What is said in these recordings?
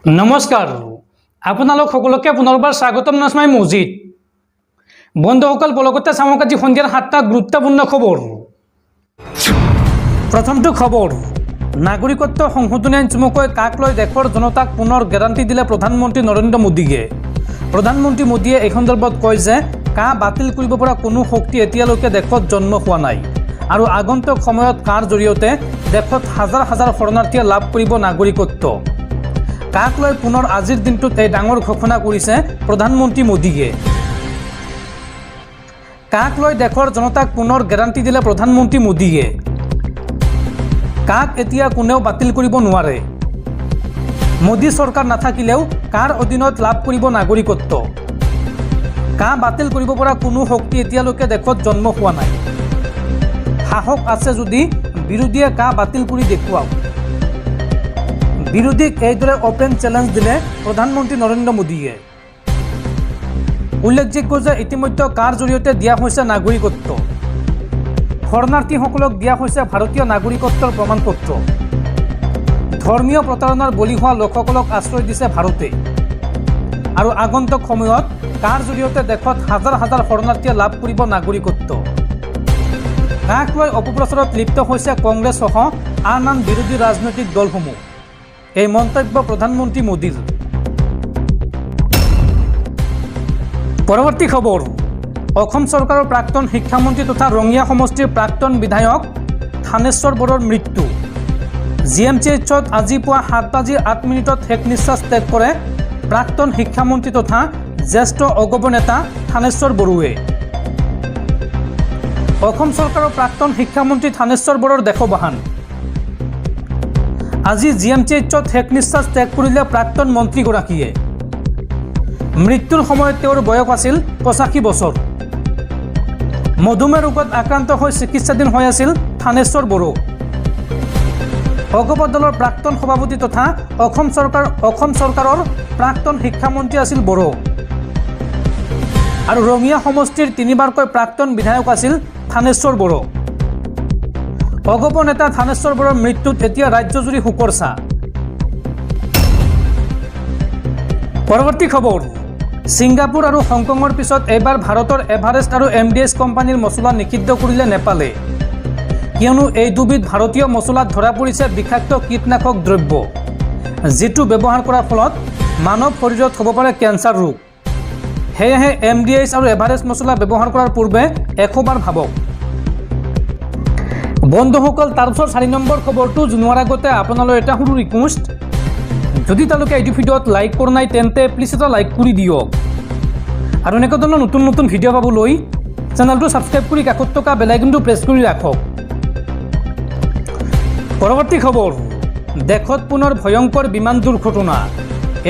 নমস্কাৰ আপোনালোক সকলোকে পুনৰবাৰ স্বাগতম নাজমাই মছজিদ বন্ধুসকল বলগতে চামক আজি সন্ধিয়াৰ 7টা গুৰুত্বপূৰ্ণ খবৰ। প্ৰথমটো খবৰ, নাগৰিকত্ব সংশোধনী আইন চমুকৈ কাক লৈ দেশৰ জনতাক পুনৰ গেৰাণ্টি দিলে প্ৰধানমন্ত্ৰী নৰেন্দ্ৰ মোদীয়ে। প্ৰধানমন্ত্ৰী মোদীয়ে এই সন্দৰ্ভত কয় যে কা বাতিল কৰিব পৰা কোনো শক্তি এতিয়ালৈকে দেশত জন্ম হোৱা নাই আৰু আগন্তুক সময়ত কাৰ জৰিয়তে দেশত হাজাৰ হাজাৰ শৰণাৰ্থীয়ে লাভ কৰিব নাগৰিকত্ব। কাক লৈ পুনৰ আজিৰ দিনটোত এই ডাঙৰ ঘোষণা কৰিছে প্ৰধানমন্ত্ৰী মোদীয়ে। কাক লৈ দেশৰ জনতাক পুনৰ গেৰাণ্টি দিলে প্ৰধানমন্ত্ৰী মোদীয়ে। কাক এতিয়া কোনেও বাতিল কৰিব নোৱাৰে। মোদী চৰকাৰ নাথাকিলেও কাৰ অধীনত লাভ কৰিব নাগৰিকত্ব। কা বাতিল কৰিব পৰা কোনো শক্তি এতিয়ালৈকে দেশত জন্ম হোৱা নাই। সাহস আছে যদি বিৰোধীয়ে কা বাতিল কৰি দেখুৱাওক। বিৰোধীক এইদৰে অপেন চেলেঞ্জ দিলে প্ৰধানমন্ত্ৰী নৰেন্দ্ৰ মোদীয়ে। উল্লেখযোগ্য যে ইতিমধ্যে কাৰ জৰিয়তে দিয়া হৈছে নাগৰিকত্ব। শৰণাৰ্থীসকলক দিয়া হৈছে ভাৰতীয় নাগৰিকত্বৰ প্ৰমাণপত্ৰ। ধৰ্মীয় প্ৰতাৰণাৰ বলি হোৱা লোকসকলক আশ্ৰয় দিছে ভাৰতে। আৰু আগন্তুক সময়ত কাৰ জৰিয়তে দেশত হাজাৰ হাজাৰ শৰণাৰ্থীয়ে লাভ কৰিব নাগৰিকত্ব। কাক লৈ অপপ্ৰচাৰত লিপ্ত হৈছে কংগ্ৰেছ সহ আন আন বিৰোধী ৰাজনৈতিক দলসমূহ। এই মন্তব্য প্ৰধানমন্ত্ৰী মোদীৰ। পৰৱৰ্তী খবৰ, অসম চৰকাৰৰ প্ৰাক্তন শিক্ষামন্ত্ৰী তথা ৰঙিয়া সমষ্টিৰ প্ৰাক্তন বিধায়ক থানেশ্বৰ বড়োৰ মৃত্যু। GMCHত আজি পুৱা 7:08 শেষ নিশ্বাস ত্যাগ কৰে প্ৰাক্তন শিক্ষামন্ত্ৰী তথা জ্যেষ্ঠ অগপ নেতা থানেশ্বৰ বড়োৱে। অসম চৰকাৰৰ প্ৰাক্তন শিক্ষামন্ত্ৰী থানেশ্বৰ বড়োৰ দেশবাহান। আজি GMCHত শেষ নিশ্বাস ত্যাগ কৰিলে প্ৰাক্তন মন্ত্ৰীগৰাকীয়ে। মৃত্যুৰ সময়ত তেওঁৰ বয়স আছিল 85 বছৰ। মধুমেহ ৰোগত আক্ৰান্ত হৈ চিকিৎসাধীন হৈ আছিল থানেশ্বৰ বড়ো। অগপ দলৰ প্ৰাক্তন সভাপতি তথা অসম চৰকাৰৰ প্ৰাক্তন শিক্ষামন্ত্ৰী আছিল বড়ো। আৰু ৰঙিয়া সমষ্টিৰ 3বাৰকৈ প্ৰাক্তন বিধায়ক আছিল থানেশ্বৰ বড়ো। অগপ নেতা থানেশ্বৰ বড়োৰ মৃত্যুত এতিয়া ৰাজ্যজুৰি শোকৰ ছাঁ। পৰৱৰ্তী খবৰ, ছিংগাপুৰ আৰু হংকঙৰ পিছত এইবাৰ ভাৰতৰ এভাৰেষ্ট আৰু MDH কোম্পানীৰ মছলা নিষিদ্ধ কৰিলে নেপালে। কিয়নো এই দুবিধ ভাৰতীয় মছলাত ধৰা পৰিছে বিষাক্ত কীটনাশক দ্ৰব্য, যিটো ব্যৱহাৰ কৰাৰ ফলত মানৱ শৰীৰত হ'ব পাৰে কেঞ্চাৰ ৰোগ। সেয়েহে MDH আৰু এভাৰেষ্ট মছলা ব্যৱহাৰ কৰাৰ পূৰ্বে 100 বাৰ ভাবক। বন্ধুসকল, তাৰপিছত 4 নম্বৰ খবৰটো জনোৱাৰ আগতে আপোনালৈ এটা সৰু ৰিকুৱেষ্ট, যদি তেওঁলোকে এইটো ভিডিঅ'ত লাইক কৰা নাই তেন্তে প্লিজ এটা লাইক কৰি দিয়ক। আৰু এনেকুৱা ধৰণৰ নতুন নতুন ভিডিঅ' পাবলৈ চেনেলটো ছাবস্ক্ৰাইব কৰি কাষত থকা বেল আইকনটো প্ৰেছ কৰি ৰাখক। পৰৱৰ্তী খবৰ, দেশত পুনৰ ভয়ংকৰ বিমান দুৰ্ঘটনা।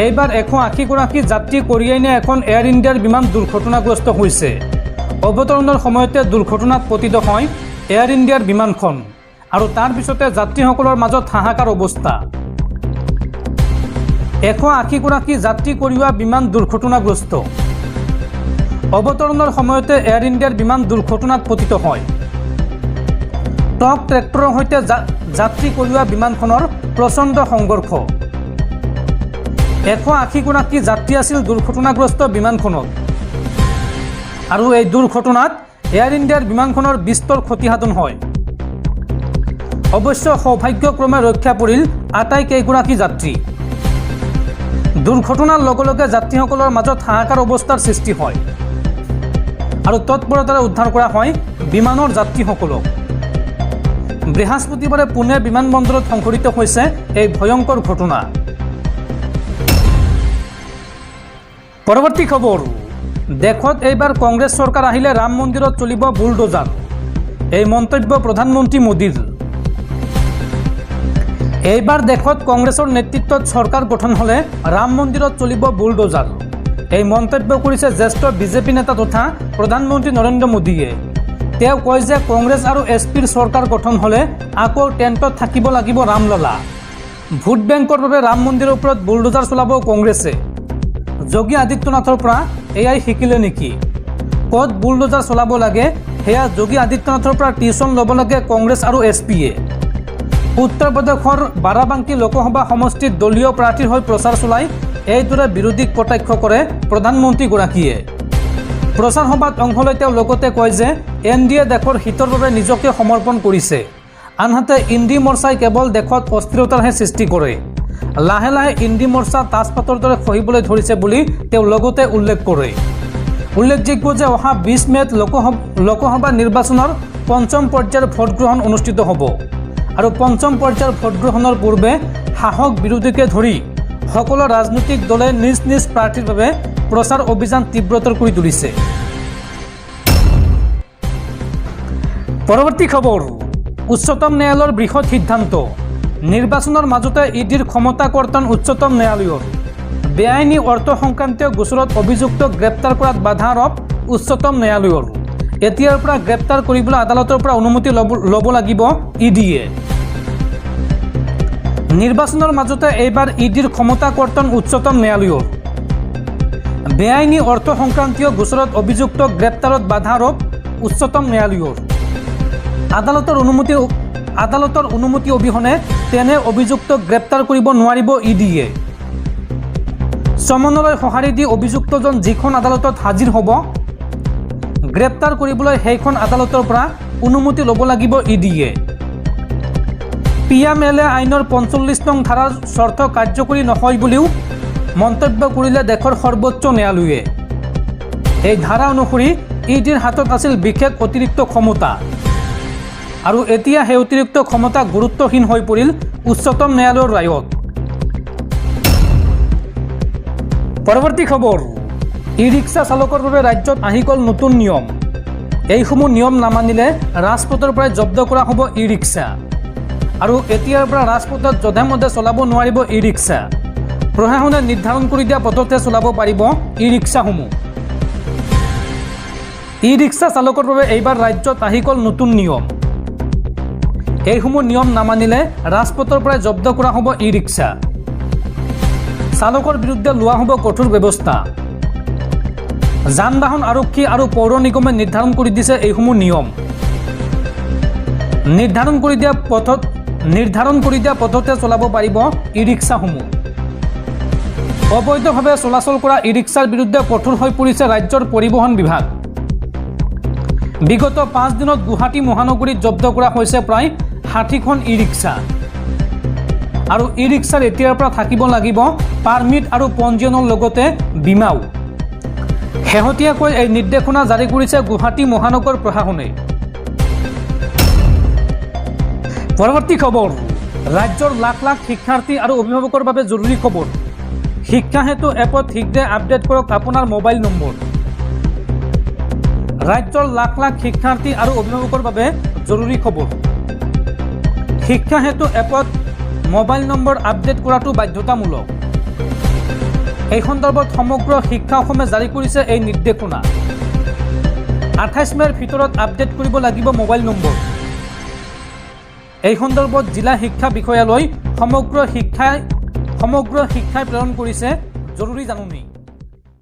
এইবাৰ 180গৰাকী যাত্ৰী কঢ়িয়াই নিয়া এখন এয়াৰ ইণ্ডিয়াৰ বিমান দুৰ্ঘটনাগ্ৰস্ত হৈছে। অৱতৰণৰ সময়তে দুৰ্ঘটনাত পতিত হয় এয়াৰ ইণ্ডিয়াৰ বিমানখন আৰু তাৰ পিছতে যাত্ৰীসকলৰ মাজত হাহাকাৰ অৱস্থা। 180গৰাকী যাত্ৰী কঢ়িওৱা বিমান দুৰ্ঘটনাগ্ৰস্ত। অৱতৰণৰ সময়তে এয়াৰ ইণ্ডিয়াৰ বিমান দুৰ্ঘটনাত পতিত হয়। ট্ৰাক ট্ৰেক্টৰৰ সৈতে যাত্ৰী কঢ়িওৱা বিমানখনৰ প্ৰচণ্ড সংঘৰ্ষ। 180গৰাকী যাত্ৰী আছিল দুৰ্ঘটনাগ্ৰস্ত বিমানখনত আৰু এই দুৰ্ঘটনাত এয়াৰ ইণ্ডিয়াৰ বিমানখনৰ বিস্তৰ ক্ষতিসাধন হয়। অৱশ্যে সৌভাগ্যক্ৰমে ৰক্ষা পৰিল আটাইকেইগৰাকী যাত্ৰী। দুৰ্ঘটনাৰ লগে লগে যাত্ৰীসকলৰ মাজত হাহাকাৰ অৱস্থাৰ সৃষ্টি হয় আৰু তৎপৰতাৰে উদ্ধাৰ কৰা হয় বিমানৰ যাত্ৰীসকলক। বৃহস্পতিবাৰে পুনে বিমানবন্দৰত সংঘটিত হৈছে এই ভয়ংকৰ ঘটনা। পৰৱৰ্তী খবৰ, দেশত এইবাৰ কংগ্ৰেছ চৰকাৰ আহিলে ৰাম মন্দিৰত চলিব বুলডোজাৰ। এই মন্তব্য প্ৰধানমন্ত্ৰী মোদীৰ। এইবাৰ দেশত কংগ্ৰেছৰ নেতৃত্বত চৰকাৰ গঠন হ'লে ৰাম মন্দিৰত চলিব বুলডোজাৰ। এই মন্তব্য কৰিছে জ্যেষ্ঠ বিজেপি নেতা তথা প্ৰধানমন্ত্ৰী নৰেন্দ্ৰ মোদীয়ে। তেওঁ কয় যে কংগ্ৰেছ আৰু SPৰ চৰকাৰ গঠন হ'লে আকৌ টেণ্টত থাকিব লাগিব ৰামলালা। ভোট বেংকৰ বাবে ৰাম মন্দিৰৰ ওপৰত বুলডোজাৰ চলাব কংগ্ৰেছে। যোগী আদিত্যনাথৰ পৰা এয়াই শিকিলে নেকি? ক'ত বুলডোজাৰ চলাব লাগে সেয়া যোগী আদিত্যনাথৰ পৰা টিউচন ল'ব লাগে কংগ্ৰেছ আৰু SPয়ে। উত্তৰ প্ৰদেশৰ বাৰাবাংকী লোকসভা সমষ্টিত দলীয় প্ৰাৰ্থীৰ হৈ প্ৰচাৰ চলাই এইদৰে বিৰোধীক কটাক্ষ কৰে প্ৰধানমন্ত্ৰীগৰাকীয়ে। প্ৰচাৰ সভাত অংশ লৈ তেওঁ লগতে কয় যে NDA দেশৰ হিতৰ বাবে নিজকে সমৰ্পণ কৰিছে, আনহাতে ইণ্ডি মৰ্চাই কেৱল দেশত অস্থিৰতাৰহে সৃষ্টি কৰে। লাহে লাহে ইণ্ডি মৰ্চা তাজপাতৰ দৰে খহিবলৈ ধৰিছে বুলি তেওঁ লগতে উল্লেখ কৰে। উল্লেখযোগ্য যে অহা 20 মে'ত লোকসভা নিৰ্বাচনৰ পঞ্চম পৰ্যায়ৰ ভোটগ্ৰহণ অনুষ্ঠিত হ'ব আৰু পঞ্চম পৰ্যায়ৰ ভোটগ্ৰহণৰ পূৰ্বে শাসক বিৰোধীকে ধৰি সকলো ৰাজনৈতিক দলে নিজ নিজ প্ৰাৰ্থীৰ বাবে প্ৰচাৰ অভিযান তীব্ৰতৰ কৰি তুলিছে। পৰৱৰ্তী খবৰ, উচ্চতম ন্যায়ালয়ৰ বৃহৎ সিদ্ধান্ত, নিৰ্বাচনৰ মাজতে ইডিৰ ক্ষমতা কৰ্তন উচ্চতম ন্যায়ালয়ৰ। বেআইনী অৰ্থ সংক্ৰান্তীয় গোচৰত অভিযুক্তক গ্ৰেপ্তাৰ কৰাত বাধা আৰোপ উচ্চতম ন্যায়ালয়ৰ। এতিয়াৰ পৰা গ্ৰেপ্তাৰ কৰিবলৈ আদালতৰ পৰা অনুমতি ল'ব লাগিব ইডিয়ে। নিৰ্বাচনৰ মাজতে এইবাৰ ইডিৰ ক্ষমতা কৰ্তন উচ্চতম ন্যায়ালয়ৰ। বেআইনী অৰ্থ সংক্ৰান্তীয় গোচৰত অভিযুক্তক গ্ৰেপ্তাৰত বাধা আৰোপ উচ্চতম ন্যায়ালয়ৰ। আদালতৰ অনুমতি অবিহনে তেনে অভিযুক্তক গ্ৰেপ্তাৰ কৰিব নোৱাৰিব ইডিয়ে। সমনলৈ সঁহাৰি দি অভিযুক্তজন যিখন আদালতত হাজিৰ হ'ব, গ্ৰেপ্তাৰ কৰিবলৈ সেইখন আদালতৰ পৰা অনুমতি ল'ব লাগিব ইডিয়ে। PMLA আইনৰ 45 নং ধাৰাৰ চৰ্ত কাৰ্যকৰী নহয় বুলিও মন্তব্য কৰিলে দেশৰ সৰ্বোচ্চ ন্যায়ালয়ে। এই ধাৰা অনুসৰি ইডিৰ হাতত আছিল বিশেষ অতিৰিক্ত ক্ষমতা আৰু এতিয়া সেই অতিৰিক্ত ক্ষমতা গুৰুত্বহীন হৈ পৰিল উচ্চতম ন্যায়ালয়ৰ ৰায়ত। পৰৱৰ্তী খবৰ, ই-ৰিক্সা চালকৰ বাবে ৰাজ্যত আহি গ'ল নতুন নিয়ম। এইসমূহ নিয়ম নামানিলে ৰাজপথৰ পৰাই জব্দ কৰা হ'ব ই-ৰিক্সা আৰু এতিয়াৰ পৰা ৰাজপথত যধে মধে চলাব নোৱাৰিব ই-ৰিক্সা। প্ৰশাসনে নিৰ্ধাৰণ কৰি দিয়া পথতে চলাব পাৰিব ই-ৰিক্সাসমূহ। ই-ৰিক্সা চালকৰ বাবে এইবাৰ ৰাজ্যত আহি গ'ল নতুন নিয়ম। এইসমূহ নিয়ম নামানিলে ৰাজপথৰ পৰাই জব্দ কৰা হ'ব ই-ৰিক্সা। চালকৰ বিৰুদ্ধে লোৱা হ'ব কঠোৰ ব্যৱস্থা। যান বাহন আৰক্ষী আৰু পৌৰ নিগমে নিৰ্ধাৰণ কৰি দিছে এইসমূহ নিয়ম। নিৰ্ধাৰণ কৰি দিয়া পথতে চলাব পাৰিব ই-ৰিক্সাসমূহ। অবৈধভাৱে চলাচল কৰা ই-ৰিক্সাৰ বিৰুদ্ধে কঠোৰ হৈ পৰিছে ৰাজ্যৰ পৰিবহণ বিভাগ। বিগত 5 দিনত গুৱাহাটী মহানগৰীত জব্দ কৰা হৈছে প্ৰায় 60খন ই-ৰিক্সা আৰু ই-ৰিক্সাৰ এতিয়াৰ পৰা থাকিব লাগিব পাৰ্মিট আৰু পঞ্জীয়নৰ লগতে বীমাও। শেহতীয়াকৈ এই নিৰ্দেশনা জাৰি কৰিছে গুৱাহাটী মহানগৰ প্ৰশাসনে। পৰৱৰ্তী খবৰ, ৰাজ্যৰ লাখ লাখ শিক্ষাৰ্থী আৰু অভিভাৱকৰ বাবে জৰুৰী খবৰ। শিক্ষা হেতু এপত শীঘ্ৰে আপডেট কৰক আপোনাৰ মোবাইল নম্বৰ। ৰাজ্যৰ লাখ লাখ শিক্ষাৰ্থী আৰু অভিভাৱকৰ বাবে জৰুৰী খবৰ। শিক্ষা হেতু এপত মোবাইল নম্বৰ আপডেট কৰাটো বাধ্যতামূলক। এই সন্দৰ্ভত সমগ্ৰ শিক্ষা অসমে জাৰি কৰিছে এই নিৰ্দেশনা। 28 মে'ৰ ভিতৰত আপডেট কৰিব লাগিব মোবাইল নম্বৰ। এই সন্দৰ্ভত জিলা শিক্ষা বিষয়ালৈ সমগ্ৰ শিক্ষাই প্ৰেৰণ কৰিছে জৰুৰী জাননী।